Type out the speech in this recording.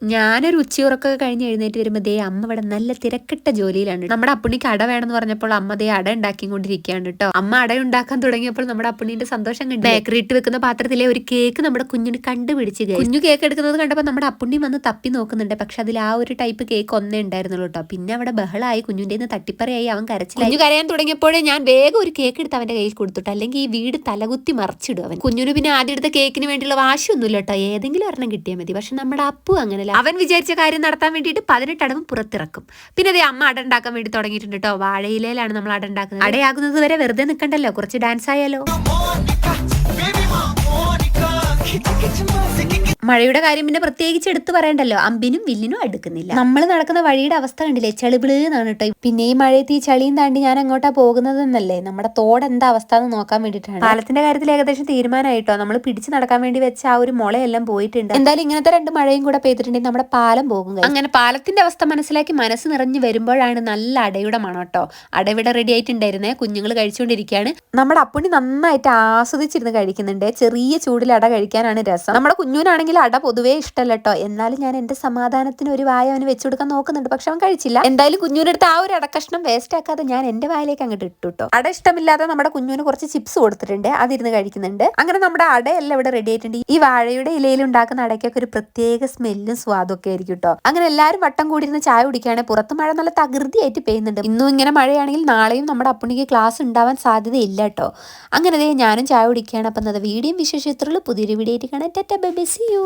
ഞാനൊരു ഉച്ചയുറക്കൊക്കെ കഴിഞ്ഞ് എഴുന്നേറ്റ് വരുമ്പോൾ ദേ അമ്മ ഇവിടെ നല്ല തിരക്കിട്ട ജോലിയിലാണ്. നമ്മുടെ അപ്പുണ്ണിക്ക് അട വേണമെന്ന് പറഞ്ഞപ്പോൾ അമ്മ ദേ അട ഉണ്ടാക്കിക്കൊണ്ടിരിക്കുകയാണ് കേട്ടോ. അമ്മ അട ഉണ്ടാക്കാൻ തുടങ്ങിയപ്പോൾ നമ്മുടെ അപ്പുണ്ണിന്റെ സന്തോഷം കണ്ടു. ബേക്കറി ഇട്ട് വെക്കുന്ന പാത്രത്തിലെ ഒരു കേക്ക് നമ്മുടെ കുഞ്ഞിന് കണ്ടുപിടിച്ച് കുഞ്ഞു കേക്ക് എടുക്കുന്നത് കണ്ടപ്പോൾ നമ്മുടെ അപ്പുണ്ണി വന്ന് തപ്പി നോക്കുന്നുണ്ട്. പക്ഷെ അതിൽ ആ ഒരു ടൈപ്പ് കേക്ക് ഒന്നേ ഉണ്ടായിരുന്നുള്ളൂ കേട്ടോ. പിന്നെ അവിടെ ബഹളായി, കുഞ്ഞിന്റെ തട്ടിപ്പറയായി, അവൻ കരച്ചിലായി. കുഞ്ഞു കരയാൻ തുടങ്ങിയപ്പോഴേ ഞാൻ വേഗം ഒരു കേക്ക് എടുത്ത് അവന്റെ കയ്യിൽ കൊടുത്തിട്ട്, അല്ലെങ്കിൽ ഈ വീട് തലകുത്തി മറിച്ചിടും അവൻ. കുഞ്ഞിന് പിന്നെ ആദ്യം എടുത്ത കേക്കിന് വേണ്ടിയുള്ള വാശിയൊന്നുമില്ല കേട്ടോ, ഏതെങ്കിലും ഒരെണ്ണം കിട്ടിയാൽ മതി. പക്ഷെ നമ്മുടെ അപ്പു അങ്ങനെ അവൻ വിചാരിച്ച കാര്യം നടത്താൻ വേണ്ടിയിട്ട് 18 അടവും പുറത്തിറക്കും. പിന്നെ അതേ അമ്മ അട ഉണ്ടാക്കാൻ വേണ്ടി തുടങ്ങിയിട്ടുണ്ട് കേട്ടോ. വാഴയിലയിലാണ് നമ്മൾ അട ഉണ്ടാക്കുന്നത്. അടയാകുന്നത് വരെ വെറുതെ നിൽക്കണ്ടല്ലോ, കുറച്ച് ഡാൻസ് ആയാലോ. മഴയുടെ കാര്യം പിന്നെ പ്രത്യേകിച്ച് എടുത്തു പറയണ്ടല്ലോ, അമ്പിനും വില്ലിനും അടുക്കുന്നില്ല. നമ്മൾ നടക്കുന്ന വഴിയുടെ അവസ്ഥ കണ്ടില്ലേ, ചളിപിളെന്നാണ് കേട്ടോ. പിന്നെ ഈ മഴയത്ത് ഈ ചളിയും താണ്ടി ഞാൻ അങ്ങോട്ടാ പോകുന്നതെന്നല്ലേ, നമ്മുടെ തോട് എന്താ അവസ്ഥ എന്ന് നോക്കാൻ വേണ്ടിയിട്ടാണ്. പാലത്തിന്റെ കാര്യത്തിൽ ഏകദേശം തീരുമാനമായിട്ടോ. നമ്മൾ പിടിച്ച് നടക്കാൻ വേണ്ടി വെച്ച ആ ഒരു മുളയെല്ലാം പോയിട്ടുണ്ട്. എന്തായാലും ഇങ്ങനത്തെ 2 മഴയും കൂടെ പെയ്തിട്ടുണ്ടെങ്കിൽ നമ്മുടെ പാലം പോകും. അങ്ങനെ പാലത്തിന്റെ അവസ്ഥ മനസ്സിലാക്കി മനസ്സ് നിറഞ്ഞു വരുമ്പോഴാണ് നല്ല അടയുടെ മണം കേട്ടോ. അട ഇവിടെ റെഡി ആയിട്ടുണ്ടായിരുന്നേ, കുഞ്ഞുങ്ങൾ കഴിച്ചുകൊണ്ടിരിക്കുകയാണ്. നമ്മുടെ അപ്പുണ്ണി നന്നായിട്ട് ആസ്വദിച്ചിരുന്ന് കഴിക്കുന്നുണ്ട്. ചെറിയ ചൂടിൽ അട കഴിക്കാനാണ് രസം. നമ്മുടെ കുഞ്ഞുനാണെങ്കിൽ അട പൊതുവേ ഇഷ്ടമല്ല കേട്ടോ. എന്നാലും ഞാൻ എന്റെ സമാധാനത്തിന് ഒരു വായ അവന് വെച്ചു കൊടുക്കാൻ നോക്കുന്നുണ്ട്. പക്ഷെ അവൻ കഴിച്ചില്ല. എന്തായാലും കുഞ്ഞുവിനടുത്ത് ആ ഒരു അടക്കഷ്ണം വേസ്റ്റ് ആക്കാതെ ഞാൻ എന്റെ വായിലേക്ക് അങ്ങോട്ട് ഇട്ടു കേട്ടോ. അട ഇഷ്ടമില്ലാതെ നമ്മുടെ കുഞ്ഞുവിന് കുറച്ച് ചിപ്സ് കൊടുത്തിട്ടുണ്ട്, അതിരുന്ന് കഴിക്കുന്നുണ്ട്. അങ്ങനെ നമ്മുടെ അടയെല്ലാം ഇവിടെ റെഡി ആയിട്ടുണ്ട്. ഈ വാഴയുടെ ഇലയിൽ ഉണ്ടാക്കുന്ന അടയ്ക്കൊക്കെ ഒരു പ്രത്യേക സ്മെല്ലും സ്വാദും ഒക്കെ ആയിരിക്കും കേട്ടോ. അങ്ങനെ എല്ലാവരും വട്ടം കൂടിയിരുന്ന് ചായ കുടിക്കുകയാണ്. പുറത്ത് മഴ നല്ല തകൃതിയായിട്ട് പെയ്യുന്നുണ്ട്. ഇന്നും ഇങ്ങനെ മഴയാണെങ്കിൽ നാളെയും നമ്മുടെ അപ്പുണ്ണിക്ക് ക്ലാസ് ഉണ്ടാവാൻ സാധ്യതയില്ല കേട്ടോ. അങ്ങനെ ഞാനും ചായ കുടിക്കുകയാണ്. അപ്പം വീഡിയോ വിശേഷത്തിലുള്ള പുതിയൊരു വീഡിയോ ആയിട്ട് കാണാം. Tata bye bye, see U.